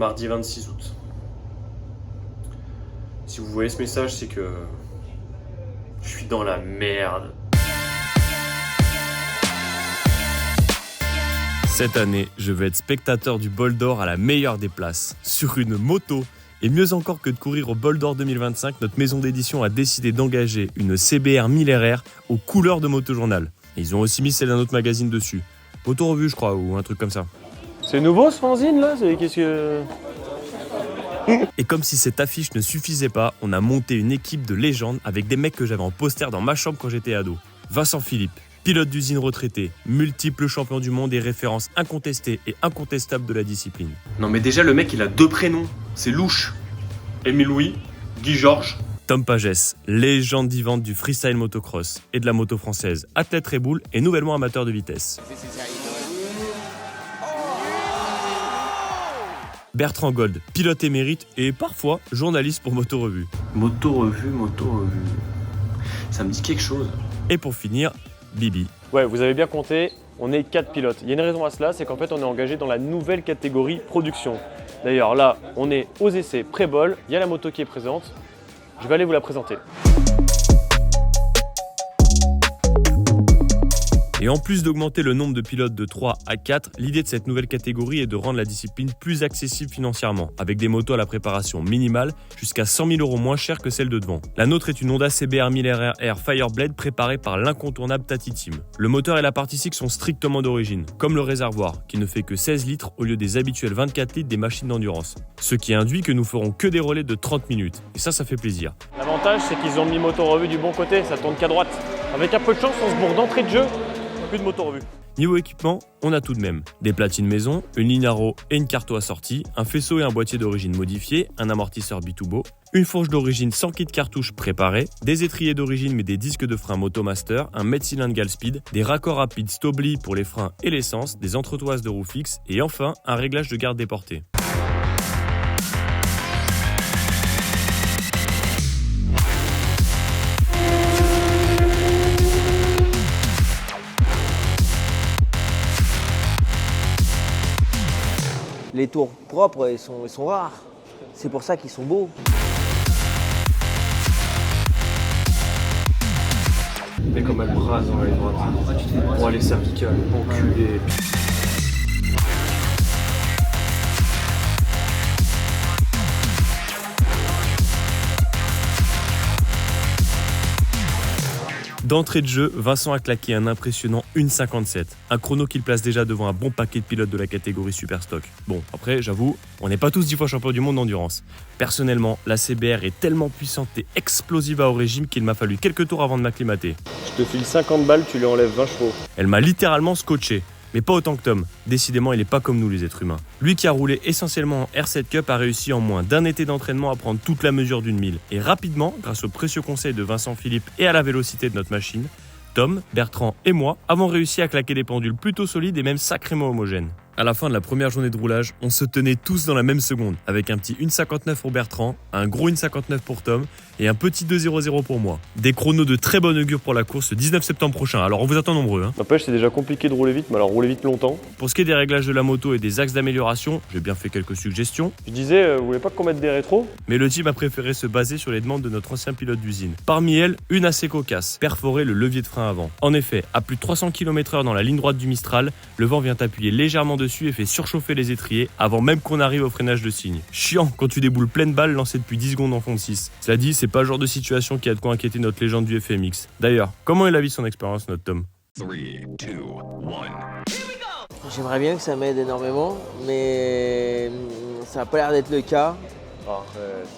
mardi 26 août. Si vous voyez ce message, c'est que je suis dans la merde. Cette année, je vais être spectateur du Bol d'Or à la meilleure des places, sur une moto. Et mieux encore que de courir au Bol d'Or 2025, notre maison d'édition a décidé d'engager une CBR 1000 RR aux couleurs de Motojournal. Et ils ont aussi mis celle d'un autre magazine dessus. Moto Revue, je crois, ou un truc comme ça. C'est nouveau ce fanzine là? Qu'est-ce que... Et comme si cette affiche ne suffisait pas, on a monté une équipe de légendes avec des mecs que j'avais en poster dans ma chambre quand j'étais ado. Vincent Philippe, pilote d'usine retraité, multiple champion du monde et référence incontestée et incontestable de la discipline. Non mais déjà le mec il a 2 prénoms, c'est louche. Émile Louis, Guy Georges. Tom Pagès, légende vivante du freestyle motocross et de la moto française, athlète Red et nouvellement amateur de vitesse. Bertrand Gold, pilote émérite et parfois journaliste pour Moto Revue. Moto Revue. Ça me dit quelque chose. Et pour finir, Bibi. Ouais, vous avez bien compté, on est 4 pilotes. Il y a une raison à cela, c'est qu'en fait on est engagé dans la nouvelle catégorie production. D'ailleurs là, on est aux essais pré-bol, il y a la moto qui est présente. Je vais aller vous la présenter. Et en plus d'augmenter le nombre de pilotes de 3 à 4, l'idée de cette nouvelle catégorie est de rendre la discipline plus accessible financièrement, avec des motos à la préparation minimale, jusqu'à 100 000 € moins chères que celle de devant. La nôtre est une Honda CBR 1000 RR Fireblade préparée par l'incontournable Tati Team. Le moteur et la partie cycle sont strictement d'origine, comme le réservoir, qui ne fait que 16 litres au lieu des habituels 24 litres des machines d'endurance. Ce qui induit que nous ferons que des relais de 30 minutes. Et ça fait plaisir. L'avantage, c'est qu'ils ont mis Moto Revue du bon côté, ça tourne qu'à droite. Avec un peu de chance, on se bourre d'entrée de jeu. Plus de Moto Revue. Niveau équipement, on a tout de même des platines maison, une ligne Arrow et une carto assortie, un faisceau et un boîtier d'origine modifié, un amortisseur Bitubo, une fourche d'origine sans kit cartouche préparé, des étriers d'origine mais des disques de frein Motomaster, un mètre-cylindre Galspeed, des raccords rapides Stobli pour les freins et l'essence, des entretoises de roues fixes et enfin un réglage de garde déporté. Les tours propres, ils sont rares. C'est pour ça qu'ils sont beaux. Mais comme elle brase dans les droites. Pour aller cervicale, enculé. D'entrée de jeu, Vincent a claqué un impressionnant 1,57. Un chrono qu'il place déjà devant un bon paquet de pilotes de la catégorie Superstock. Bon, après, j'avoue, on n'est pas tous 10 fois champion du monde d'endurance. Personnellement, la CBR est tellement puissante et explosive au régime qu'il m'a fallu quelques tours avant de m'acclimater. Je te file 50 balles, tu lui enlèves 20 chevaux. Elle m'a littéralement scotché. Mais pas autant que Tom. Décidément, il n'est pas comme nous les êtres humains. Lui qui a roulé essentiellement en R7 Cup a réussi en moins d'un été d'entraînement à prendre toute la mesure d'une 1000. Et rapidement, grâce aux précieux conseils de Vincent Philippe et à la vélocité de notre machine, Tom, Bertrand et moi avons réussi à claquer des pendules plutôt solides et même sacrément homogènes. À la fin de la première journée de roulage, on se tenait tous dans la même seconde, avec un petit 1,59 pour Bertrand, un gros 1,59 pour Tom et un petit 2,00 pour moi. Des chronos de très bonne augure pour la course le 19 septembre prochain, alors on vous attend nombreux. N'empêche, c'est déjà compliqué de rouler vite, mais alors rouler vite longtemps. Pour ce qui est des réglages de la moto et des axes d'amélioration, j'ai bien fait quelques suggestions. Je disais, vous voulez pas qu'on mette des rétros? Mais le team a préféré se baser sur les demandes de notre ancien pilote d'usine. Parmi elles, une assez cocasse, perforer le levier de frein avant. En effet, à plus de 300 km/h dans la ligne droite du Mistral, le vent vient appuyer légèrement dessus et fait surchauffer les étriers avant même qu'on arrive au freinage de cygne. Chiant quand tu déboules pleine balle lancée depuis 10 secondes en fond de 6. Cela dit, c'est pas le genre de situation qui a de quoi inquiéter notre légende du FMX. D'ailleurs, comment il a vu son expérience, notre Tom? 3, 2, 1. J'aimerais bien que ça m'aide énormément, mais ça n'a pas l'air d'être le cas.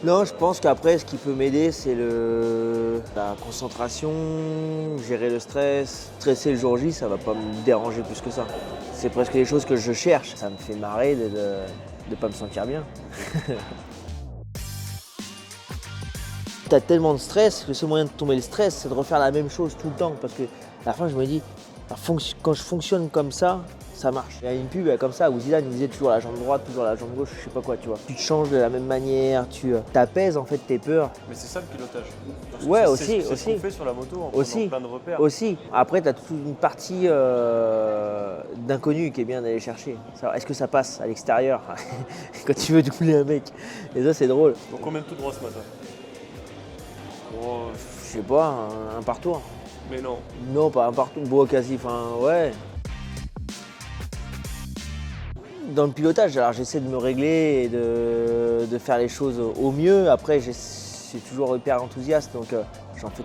Non, je pense qu'après, ce qui peut m'aider, c'est la concentration, gérer le stress. Stresser le jour J, ça va pas me déranger plus que ça. C'est presque des choses que je cherche. Ça me fait marrer de ne pas me sentir bien. T'as tellement de stress que le seul moyen de tomber le stress, c'est de refaire la même chose tout le temps. Parce que à la fin, je me dis, Quand je fonctionne comme ça marche. Il y a une pub comme ça où Zidane disait toujours la jambe droite, toujours la jambe gauche, je sais pas quoi, tu vois. Tu te changes de la même manière, tu t'apaises en fait tes peurs. Mais c'est ça le pilotage. Ouais, C'est aussi. ce qu'on fait sur la moto en Aussi. prenant plein de repères. Aussi. Après, tu as toute une partie d'inconnu qui est bien d'aller chercher. Est-ce que ça passe à l'extérieur quand tu veux doubler un mec? Et ça, c'est drôle. Donc combien de tout droit ce matin? Oh, Je sais pas, un partour. mais non. Non, pas un partour, bon, quasi, enfin, ouais. Dans le pilotage, alors j'essaie de me régler et de faire les choses au mieux. Après, je suis toujours hyper enthousiaste, donc j'en fais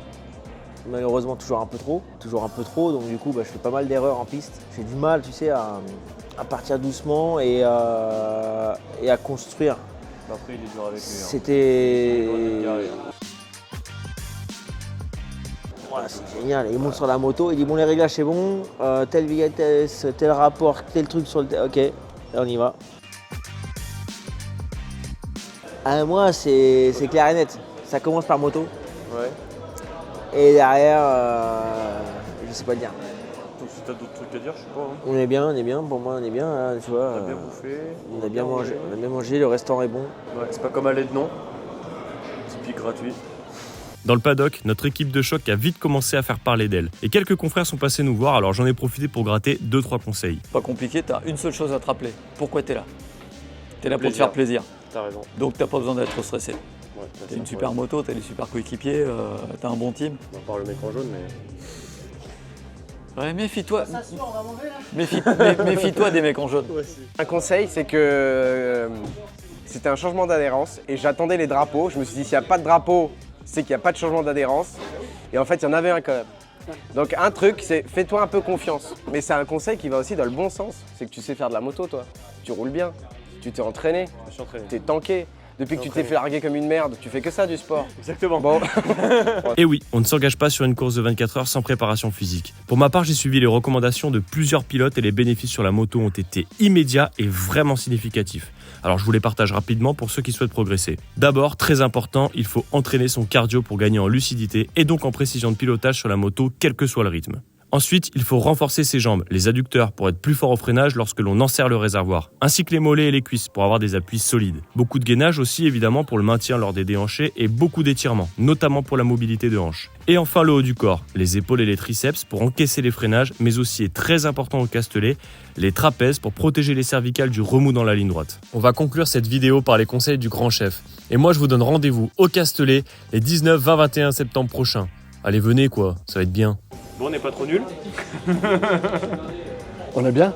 malheureusement toujours un peu trop. Donc du coup, je fais pas mal d'erreurs en piste. J'ai du mal, tu sais, à partir doucement et à construire. Après, il est dur avec lui. C'était... Voilà, c'est génial. Il monte sur la moto, il dit bon, les réglages c'est bon, telle vitesse, tel rapport, tel truc sur le... Ok, là on y va. Moi c'est clair et net. Ça commence par moto. Ouais. Et derrière, je sais pas le dire. Donc si t'as d'autres trucs à dire, je sais pas. Hein. On est bien, pour moi on est bien, là, tu vois. On a bien bouffé. On a bien mangé, le restaurant est bon. Ouais, c'est pas comme à l'aide, non. Typique gratuit. Dans le paddock, notre équipe de choc a vite commencé à faire parler d'elle. Et quelques confrères sont passés nous voir, alors j'en ai profité pour gratter 2-3 conseils. Pas compliqué, t'as une seule chose à te rappeler. Pourquoi t'es là? T'es là pour te Plaisir. faire plaisir. T'as raison. Donc t'as pas besoin d'être stressé. Ouais, T'as une super moto, t'as des super coéquipiers, t'as un bon team. On part le mec en jaune, mais. Ouais, méfie-toi. Méfie-toi des mecs en jaune. Un conseil, c'est que c'était un changement d'adhérence et j'attendais les drapeaux. Je me suis dit, s'il n'y a pas de drapeau, c'est qu'il n'y a pas de changement d'adhérence. Et en fait, il y en avait un quand même. Donc un truc, c'est fais-toi un peu confiance. Mais c'est un conseil qui va aussi dans le bon sens. C'est que tu sais faire de la moto, toi. Tu roules bien. Tu t'es entraîné. Je suis entraîné. T'es tanké. Depuis que tu t'es fait larguer comme une merde, tu fais que ça du sport. Exactement. Bon. Et oui, on ne s'engage pas sur une course de 24 heures sans préparation physique. Pour ma part, j'ai suivi les recommandations de plusieurs pilotes et les bénéfices sur la moto ont été immédiats et vraiment significatifs. Alors je vous les partage rapidement pour ceux qui souhaitent progresser. D'abord, très important, il faut entraîner son cardio pour gagner en lucidité et donc en précision de pilotage sur la moto, quel que soit le rythme. Ensuite, il faut renforcer ses jambes, les adducteurs pour être plus fort au freinage lorsque l'on enserre le réservoir, ainsi que les mollets et les cuisses pour avoir des appuis solides. Beaucoup de gainage aussi évidemment pour le maintien lors des déhanchés et beaucoup d'étirements, notamment pour la mobilité de hanche. Et enfin le haut du corps, les épaules et les triceps pour encaisser les freinages, mais aussi et très important au castelet, les trapèzes pour protéger les cervicales du remous dans la ligne droite. On va conclure cette vidéo par les conseils du grand chef. Et moi je vous donne rendez-vous au Castelet les 19, 20, 21 septembre prochains. Allez venez quoi, ça va être bien. Bon, on n'est pas trop nul. On est bien?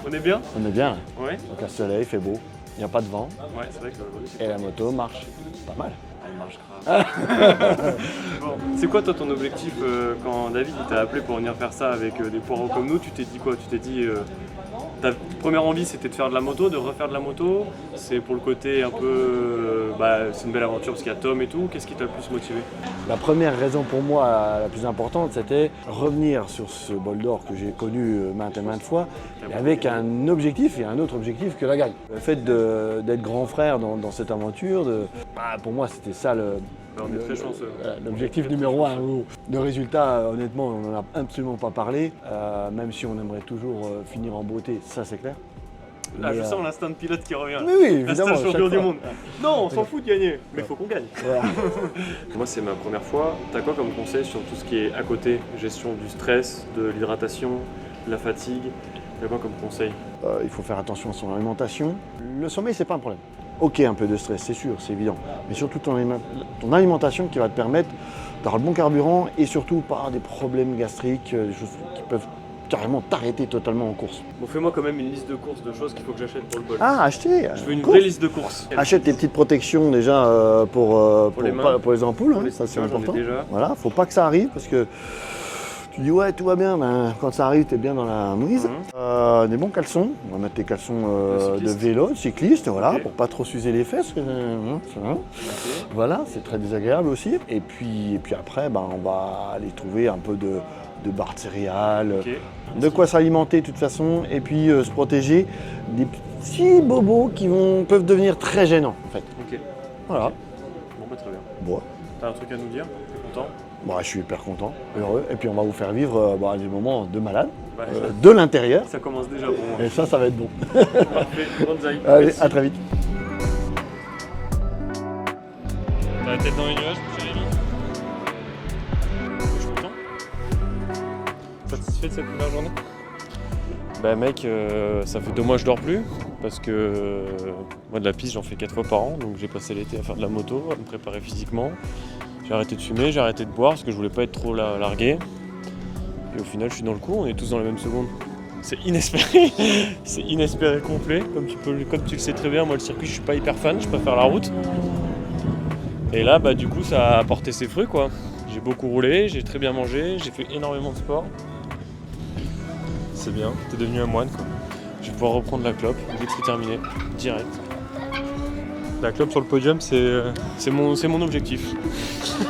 On est bien. On est bien. Ouais. Donc le soleil, il fait beau, il n'y a pas de vent Ouais, c'est vrai que c'est et la moto marche pas mal. Elle marche grave. Bon, c'est quoi toi ton objectif quand David il t'a appelé pour venir faire ça avec des poireaux comme nous? Tu t'es dit quoi? Tu t'es dit ta première envie c'était de faire de la moto, de refaire de la moto? C'est pour le côté un peu c'est une belle aventure parce qu'il y a Tom et tout. Qu'est-ce qui t'a le plus motivé? La première raison pour moi, la plus importante, c'était revenir sur ce bol d'or que j'ai connu maintes et maintes fois, et avec un objectif et un autre objectif que la gagne. Le fait d'être grand frère dans cette aventure, pour moi c'était ça On est très chanceux. l'objectif numéro 1. Le résultat, honnêtement, on n'en a absolument pas parlé, même si on aimerait toujours finir en beauté, ça c'est clair. Ah, je Mais, sens l'instinct de pilote qui revient. Mais oui, évidemment. L'instinct champion chaque du fois. monde. Non, on s'en fout de gagner, mais il faut qu'on gagne. Voilà. Moi, c'est ma première fois. T'as quoi comme conseil sur tout ce qui est à côté? Gestion du stress, de l'hydratation, de la fatigue? T'as quoi comme conseil? Il faut faire attention à son alimentation. Le sommeil, c'est pas un problème. Ok, un peu de stress, c'est sûr, c'est évident. Mais surtout ton alimentation qui va te permettre d'avoir le bon carburant et surtout pas avoir des problèmes gastriques, des choses qui peuvent carrément t'arrêter totalement en course. Bon, fais-moi quand même une liste de courses, de choses qu'il faut que j'achète pour le bol. Ah, acheter Je veux une course. vraie liste de courses. Achète tes petites protections déjà pour les mains. pour les ampoules, Pour les ça c'est soutiens, j'en ai important. déjà. Voilà, faut pas que ça arrive parce que tu dis ouais tout va bien, ben, quand ça arrive t'es bien dans la mouise. Des bons caleçons, on va mettre tes caleçons De de cycliste. vélo, de cycliste, voilà, Ok. pour pas trop s'user les fesses. Ça va. Voilà, c'est très désagréable aussi. Et puis après, ben, on va aller trouver un peu de barres de céréales, Ok. de quoi s'alimenter de toute façon, et puis se protéger des petits bobos qui peuvent devenir très gênants en fait. Ok. Voilà. Bon, bah très bien. Bon. T'as un truc à nous dire? T'es content? Bon, je suis hyper content, heureux. Et puis on va vous faire vivre des moments de malade, Ouais, de l'intérieur. ça commence déjà pour moi. Et ça va être bon. Parfait, bonsaï. Allez, Merci. à très vite. T'as la tête dans les nuages, Jérémy? Je suis content. Satisfait de cette première journée? Bah mec, ça fait 2 mois que je dors plus parce que moi de la piste j'en fais 4 fois par an, donc j'ai passé l'été à faire de la moto, à me préparer physiquement. J'ai arrêté de fumer, j'ai arrêté de boire parce que je voulais pas être trop largué. Et au final je suis dans le coup, on est tous dans la même seconde. C'est inespéré, c'est inespéré complet. Comme tu le sais très bien, moi le circuit je suis pas hyper fan, je préfère la route. Et là bah du coup ça a porté ses fruits quoi. J'ai beaucoup roulé, j'ai très bien mangé, j'ai fait énormément de sport. C'est bien, t'es devenu un moine quoi. Je vais pouvoir reprendre la clope dès que c'est terminé, direct. La clope sur le podium c'est mon objectif.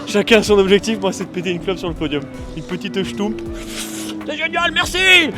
Chacun a son objectif, moi c'est de péter une clope sur le podium. Une petite schtoumpf. C'est génial, merci!